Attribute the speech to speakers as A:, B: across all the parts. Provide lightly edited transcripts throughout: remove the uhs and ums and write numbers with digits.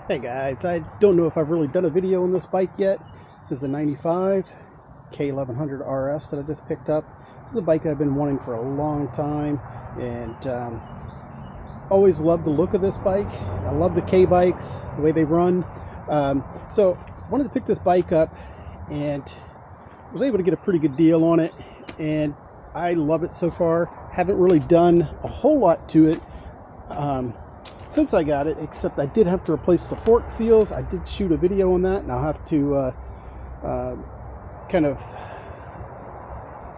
A: Hey guys, I don't know if I've really done a video on this bike yet. This is a 95 K1100RS that I just picked up. This is a bike that I've been wanting for a long time, and always loved the look of this bike. I love the K bikes, the way they run. So I wanted to pick this bike up and was able to get a pretty good deal on it, and I love it so far. Haven't really done a whole lot to it since I got it, except I did have to replace the fork seals. I did shoot a video on that, and I'll have to kind of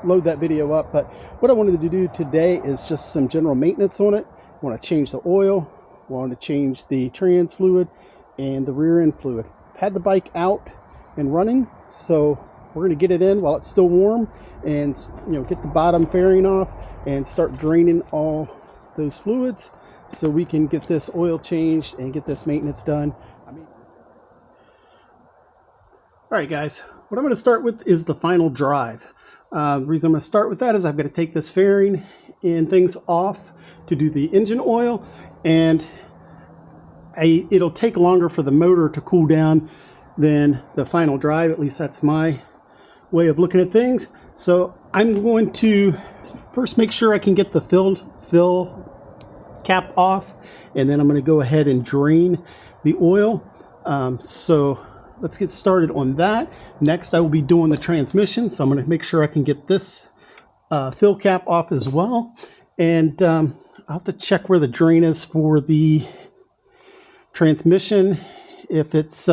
A: load that video up. But what I wanted to do today is just some general maintenance on it. I want to change the oil, I want to change the trans fluid and the rear end fluid. I've had the bike out and running, so we're going to get it in while it's still warm and get the bottom fairing off and start draining all those fluids so we can get this oil changed and get this maintenance done. Alright guys, what I'm going to start with is the final drive. The reason I'm going to start with that is I've got to take this fairing and things off to do the engine oil, and it'll take longer for the motor to cool down than the final drive. At least that's my way of looking at things. So I'm going to first make sure I can get the fill cap off, and then I'm going to go ahead and drain the oil. So let's get started on that. Next I will be doing the transmission, so I'm going to make sure I can get this fill cap off as well, and I'll have to check where the drain is for the transmission, if it's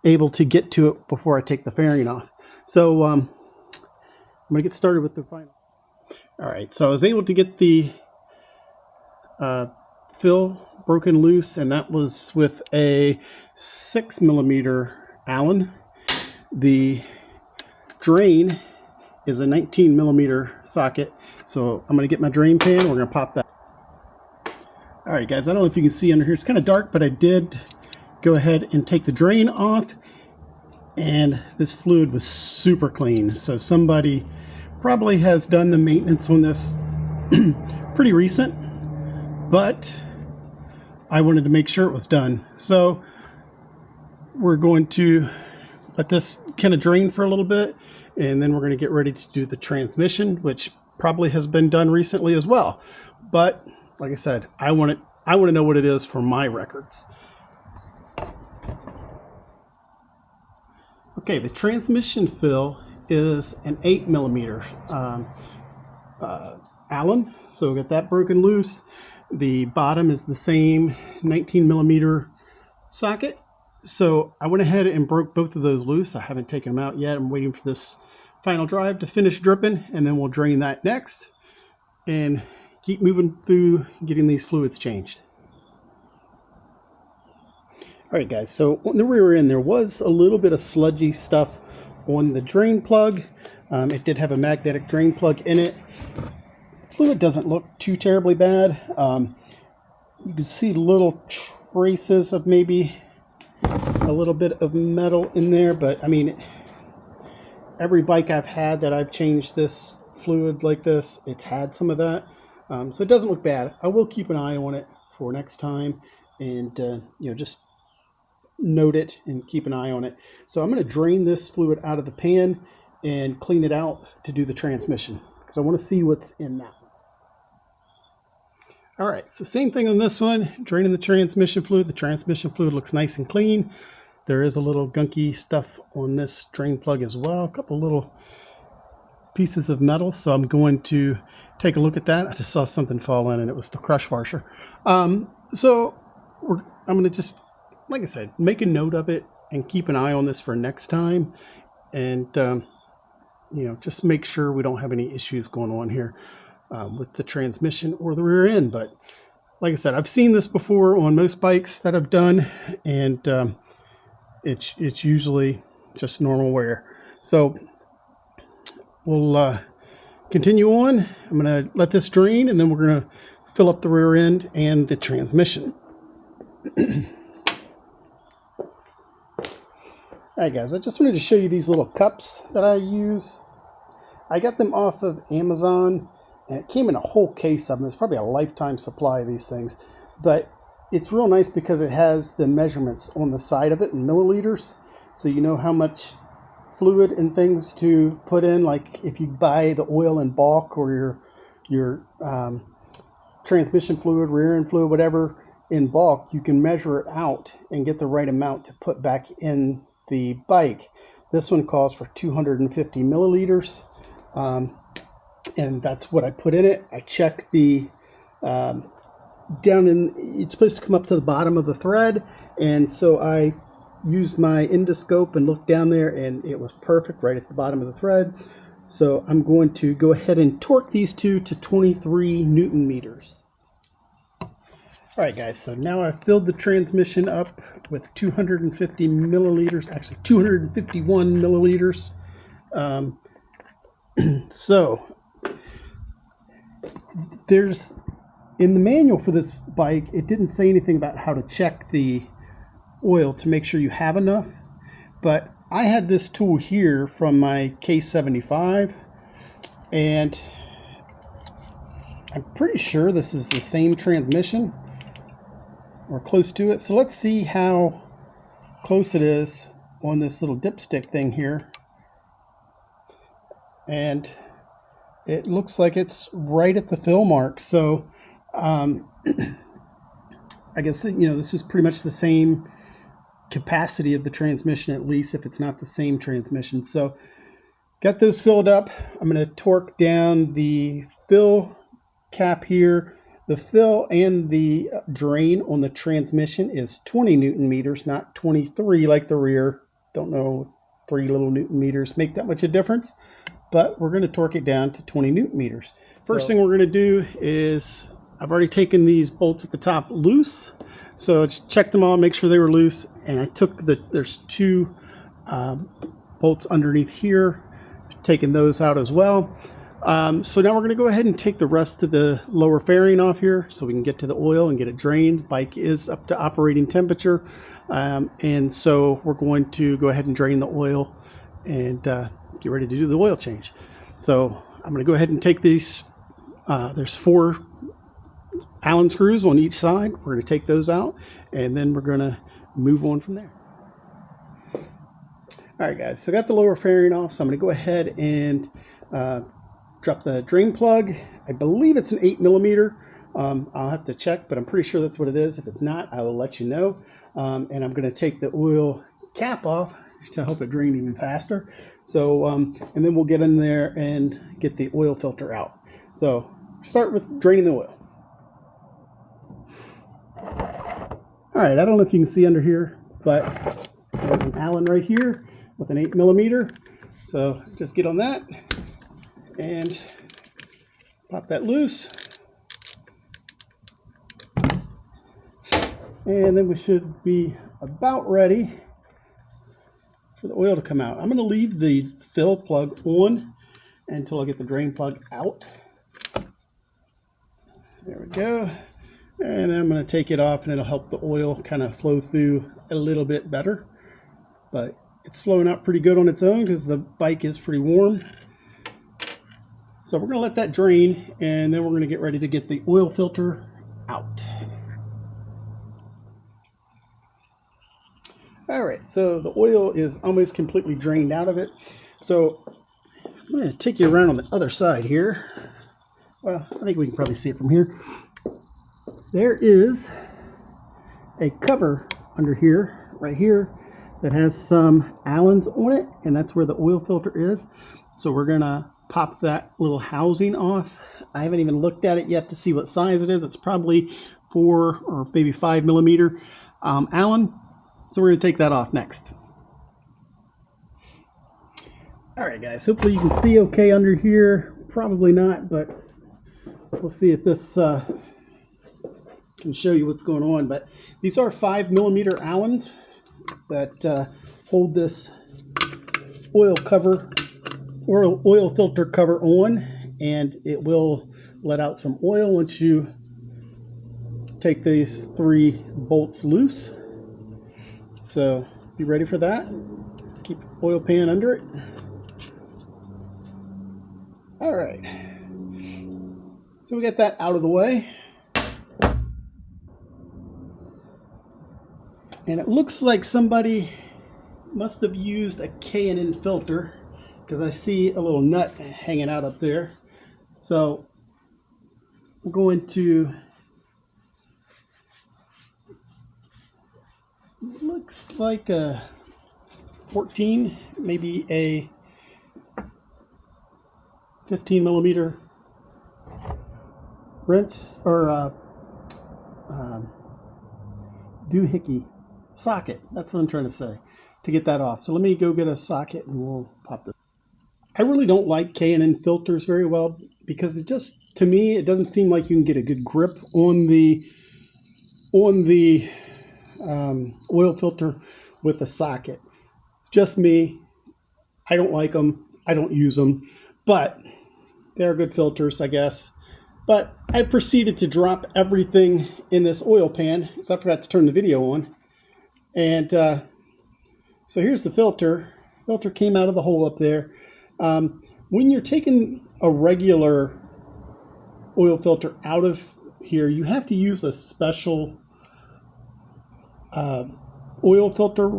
A: able to get to it before I take the fairing off. So I'm going to get started with the final. Alright, so I was able to get the fill broken loose, and that was with a 6mm Allen. The drain is a 19mm socket, so I'm going to get my drain pan. We're going to pop that. Alright guys, I don't know if you can see under here, it's kind of dark, but I did go ahead and take the drain off, and this fluid was super clean. So somebody probably has done the maintenance on this pretty recent, but I wanted to make sure it was done. So we're going to let this kind of drain for a little bit, and then we're going to get ready to do the transmission, which probably has been done recently as well. But like I said, I want to know what it is for my records. Okay, the transmission fill is an 8mm Allen, so get that broken loose. The bottom is the same 19mm socket, so I went ahead and broke both of those loose. I haven't taken them out yet. I'm waiting for this final drive to finish dripping, and then we'll drain that next and keep moving through getting these fluids changed. Alright guys, so on the rear end there was a little bit of sludgy stuff on the drain plug. It did have a magnetic drain plug in it. Fluid doesn't look too terribly bad. You can see little traces of maybe a little bit of metal in there, but I mean, every bike I've had that I've changed this fluid like this, it's had some of that. So it doesn't look bad. I will keep an eye on it for next time, and just note it and keep an eye on it. So I'm going to drain this fluid out of the pan and clean it out to do the transmission, because I want to see what's in that one. Alright, so same thing on this one, draining the transmission fluid. The transmission fluid looks nice and clean. There is a little gunky stuff on this drain plug as well, a couple little pieces of metal, so I'm going to take a look at that. I just saw something fall in, and it was the crush washer. So I'm going to just, like I said, make a note of it and keep an eye on this for next time, and just make sure we don't have any issues going on here with the transmission or the rear end. But like I said, I've seen this before on most bikes that I've done, and it's usually just normal wear. So we'll continue on. I'm going to let this drain, and then we're going to fill up the rear end and the transmission. Alright guys, I just wanted to show you these little cups that I use. I got them off of Amazon, and it came in a whole case of them. It's probably a lifetime supply of these things. But it's real nice because it has the measurements on the side of it in milliliters, so you know how much fluid and things to put in. Like if you buy the oil in bulk, or your transmission fluid, rear end fluid, whatever, in bulk, you can measure it out and get the right amount to put back in the bike. This one calls for 250 milliliters, and that's what I put in it. I checked the down in, it's supposed to come up to the bottom of the thread, and so I used my endoscope and looked down there, and it was perfect right at the bottom of the thread. So I'm going to go ahead and torque these two to 23 Newton meters. Alright guys, so now I've filled the transmission up with 250 milliliters, actually 251 milliliters. So there's, in the manual for this bike, it didn't say anything about how to check the oil to make sure you have enough, but I had this tool here from my K75, and I'm pretty sure this is the same transmission or close to it. So let's see how close it is on this little dipstick thing here, and it looks like it's right at the fill mark. So I guess, you know, this is pretty much the same capacity of the transmission, at least if it's not the same transmission. So got those filled up. I'm going to torque down the fill cap here. The fill and the drain on the transmission is 20 Newton meters, not 23 like the rear. Don't know if 3 little Newton meters make that much a difference, but we're going to torque it down to 20 Newton meters. First thing we're going to do is, I've already taken these bolts at the top loose, so just checked them all, make sure they were loose, and I took there's 2 bolts underneath here, taking those out as well. So now we're going to go ahead and take the rest of the lower fairing off here so we can get to the oil and get it drained. Bike is up to operating temperature, and so we're going to go ahead and drain the oil and get ready to do the oil change. So I'm going to go ahead and take these, there's 4 Allen screws on each side. We're going to take those out, and then we're going to move on from there. Alright guys, so I got the lower fairing off, so I'm going to go ahead and drop the drain plug. I believe it's an 8 millimeter. I'll have to check, but I'm pretty sure that's what it is. If it's not, I will let you know. And I'm going to take the oil cap off to help it drain even faster. So, and then we'll get in there and get the oil filter out. So, start with draining the oil. Alright, I don't know if you can see under here, but there's an Allen right here with an 8 millimeter. So, just get on that and pop that loose, and then we should be about ready for the oil to come out. I'm going to leave the fill plug on until I get the drain plug out. There we go. And I'm going to take it off, and it'll help the oil kind of flow through a little bit better, but it's flowing out pretty good on its own because the bike is pretty warm. So we're going to let that drain, and then we're going to get ready to get the oil filter out. Alright, so the oil is almost completely drained out of it. So I'm going to take you around on the other side here. Well, I think we can probably see it from here. There is a cover under here, right here, that has some Allens on it, and that's where the oil filter is. So we're going to pop that little housing off. I haven't even looked at it yet to see what size it is. It's probably 4 or maybe 5 millimeter Allen. So we're going to take that off next. Alright guys, hopefully you can see okay under here. Probably not, but we'll see if this can show you what's going on. But these are 5 millimeter Allens that hold this oil cover or oil filter cover on, and it will let out some oil once you take these 3 bolts loose. So be ready for that. Keep the oil pan under it. Alright, so we got that out of the way. And it looks like somebody must have used a K&N filter, because I see a little nut hanging out up there. So we're going to, looks like a 14, maybe a 15 millimeter wrench, or doohickey socket. That's what I'm trying to say, to get that off. So let me go get a socket and we'll pop this. I really don't like K&N filters very well, because it just, to me, it doesn't seem like you can get a good grip on the oil filter with a socket. It's just me. I don't like them. I don't use them, but they're good filters, I guess. But I proceeded to drop everything in this oil pan, because I forgot to turn the video on. And so here's the filter. Filter came out of the hole up there. When you're taking a regular oil filter out of here, you have to use a special oil filter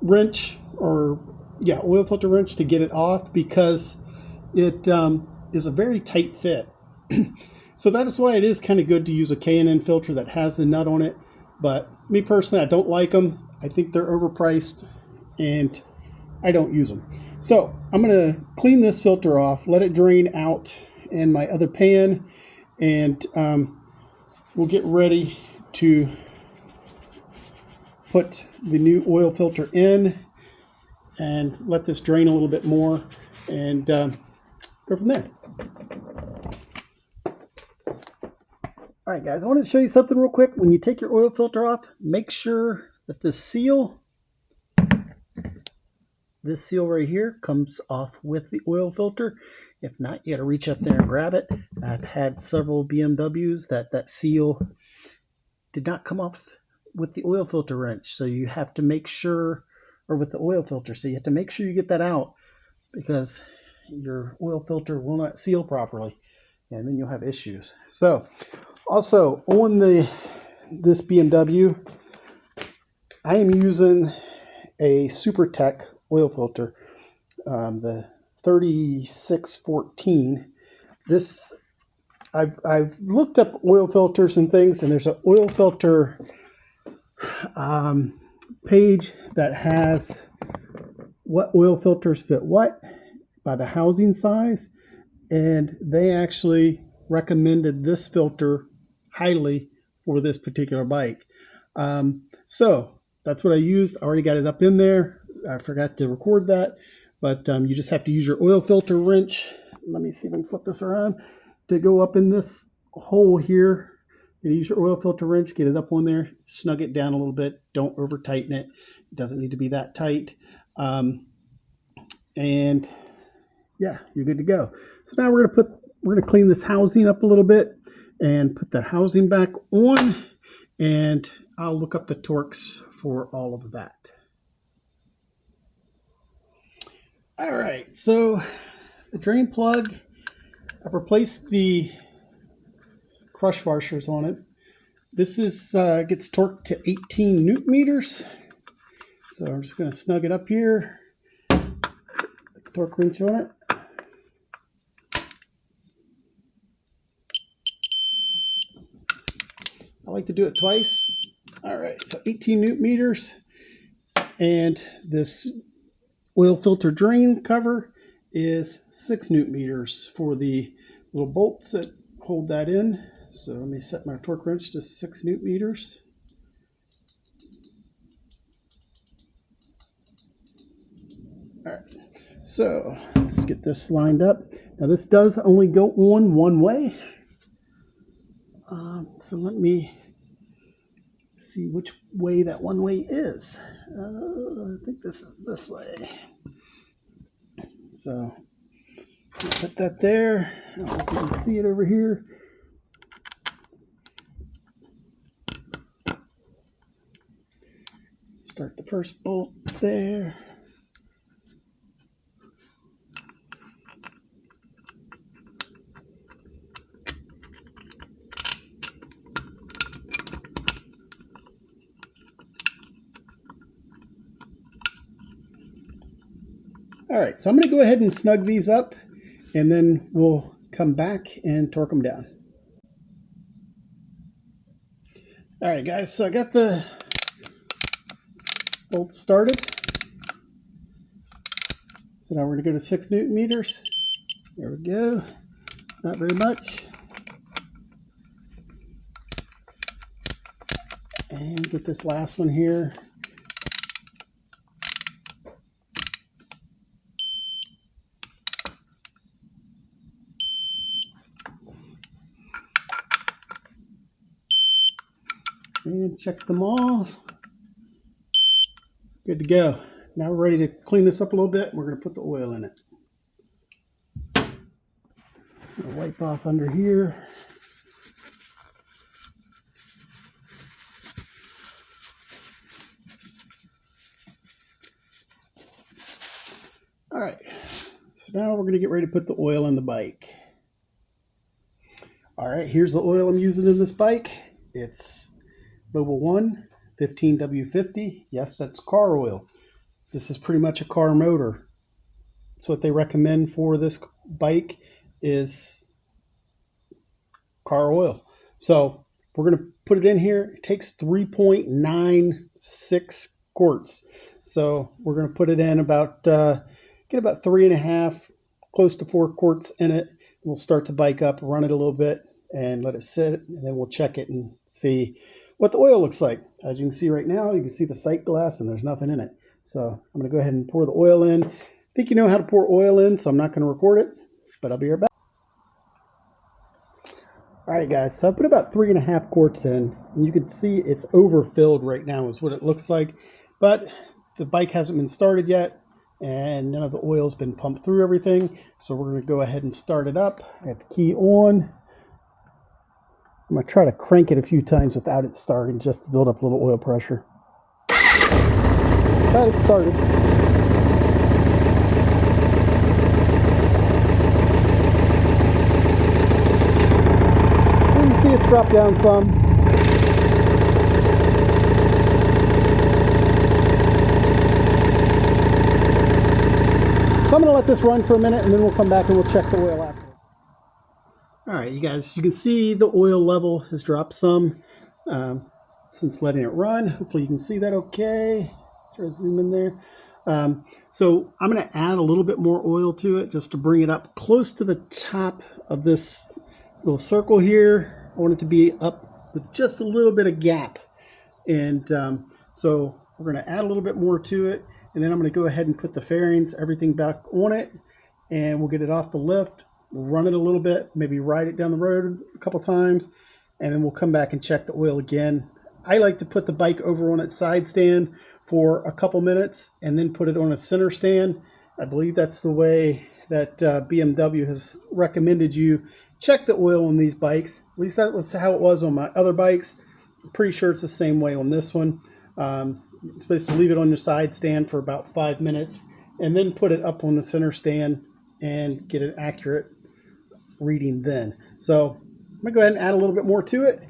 A: wrench, or oil filter wrench, to get it off, because it is a very tight fit. So that is why it is kind of good to use a K&N filter that has the nut on it. But me personally, I don't like them. I think they're overpriced, and I don't use them. So I'm going to clean this filter off, let it drain out in my other pan, and we'll get ready to put the new oil filter in and let this drain a little bit more, and go from there. All right, guys, I wanted to show you something real quick. When you take your oil filter off, make sure that the seal, this seal right here, comes off with the oil filter. If not, you got to reach up there and grab it. I've had several BMWs that seal did not come off with the oil filter wrench. So you have to make sure, or with the oil filter, so you have to make sure you get that out, because your oil filter will not seal properly, and then you'll have issues. So also on this BMW, I am using a SuperTech oil filter, the 3614. This, I've looked up oil filters and things, and there's an oil filter page that has what oil filters fit what by the housing size, and they actually recommended this filter highly for this particular bike. So that's what I used. I already got it up in there. I forgot to record that, but you just have to use your oil filter wrench. Let me see if I can flip this around to go up in this hole here. You use your oil filter wrench, get it up on there, snug it down a little bit. Don't over tighten it. It doesn't need to be that tight. And yeah, you're good to go. So now we're gonna clean this housing up a little bit and put the housing back on, and I'll look up the torques for all of that. All right, so the drain plug, I've replaced the crush washers on it. This is gets torqued to 18 newton meters. So I'm just going to snug it up here, put the torque wrench on it. I like to do it twice. All right, so 18 newton meters, and this oil filter drain cover is 6 newton meters for the little bolts that hold that in. So let me set my torque wrench to 6 newton meters. All right, so let's get this lined up. Now this does only go on one way. So let me see which way that one way is. I think this is this way. So put that there. I don't know if you can see it over here. Start the first bolt there. All right, so I'm going to go ahead and snug these up, and then we'll come back and torque them down. All right, guys, so I got the bolts started. So now we're going to go to 6 Newton meters. There we go. Not very much. And get this last one here. And check them off. Good to go. Now we're ready to clean this up a little bit. We're going to put the oil in it. Wipe off under here. All right, so now we're going to get ready to put the oil in the bike. All right, here's the oil I'm using in this bike. It's Mobil 1 15W50. Yes, that's car oil. This is pretty much a car motor. That's what they recommend for this bike is car oil. So we're going to put it in here. It takes 3.96 quarts. So we're going to put it in about, get about 3.5, close to 4 quarts in it. We'll start the bike up, run it a little bit, and let it sit, and then we'll check it and see what the oil looks like. As you can see right now, you can see the sight glass, and there's nothing in it. So I'm going to go ahead and pour the oil in. I think you know how to pour oil in, so I'm not going to record it, but I'll be right back. All right, guys, so I put about 3.5 quarts in, and you can see it's overfilled right now is what it looks like, but the bike hasn't been started yet, and none of the oil's been pumped through everything, so we're going to go ahead and start it up. I have the key on. I'm going to try to crank it a few times without it starting, just to build up a little oil pressure. Got it started. See it's dropped down some. So I'm going to let this run for a minute and then we'll come back and we'll check the oil after. Alright, you guys, you can see the oil level has dropped some since letting it run. Hopefully you can see that okay. Try to zoom in there. So I'm going to add a little bit more oil to it just to bring it up close to the top of this little circle here. I want it to be up with just a little bit of gap. And so we're going to add a little bit more to it. And then I'm going to go ahead and put the fairings, everything back on it. And we'll get it off the lift, run it a little bit, maybe ride it down the road a couple times. And then we'll come back and check the oil again. I like to put the bike over on its side stand for a couple minutes and then put it on a center stand. I believe that's the way that BMW has recommended you check the oil on these bikes. At least that was how it was on my other bikes. I'm pretty sure it's the same way on this one. You're supposed to leave it on your side stand for about 5 minutes and then put it up on the center stand and get an accurate reading then. So I'm going to go ahead and add a little bit more to it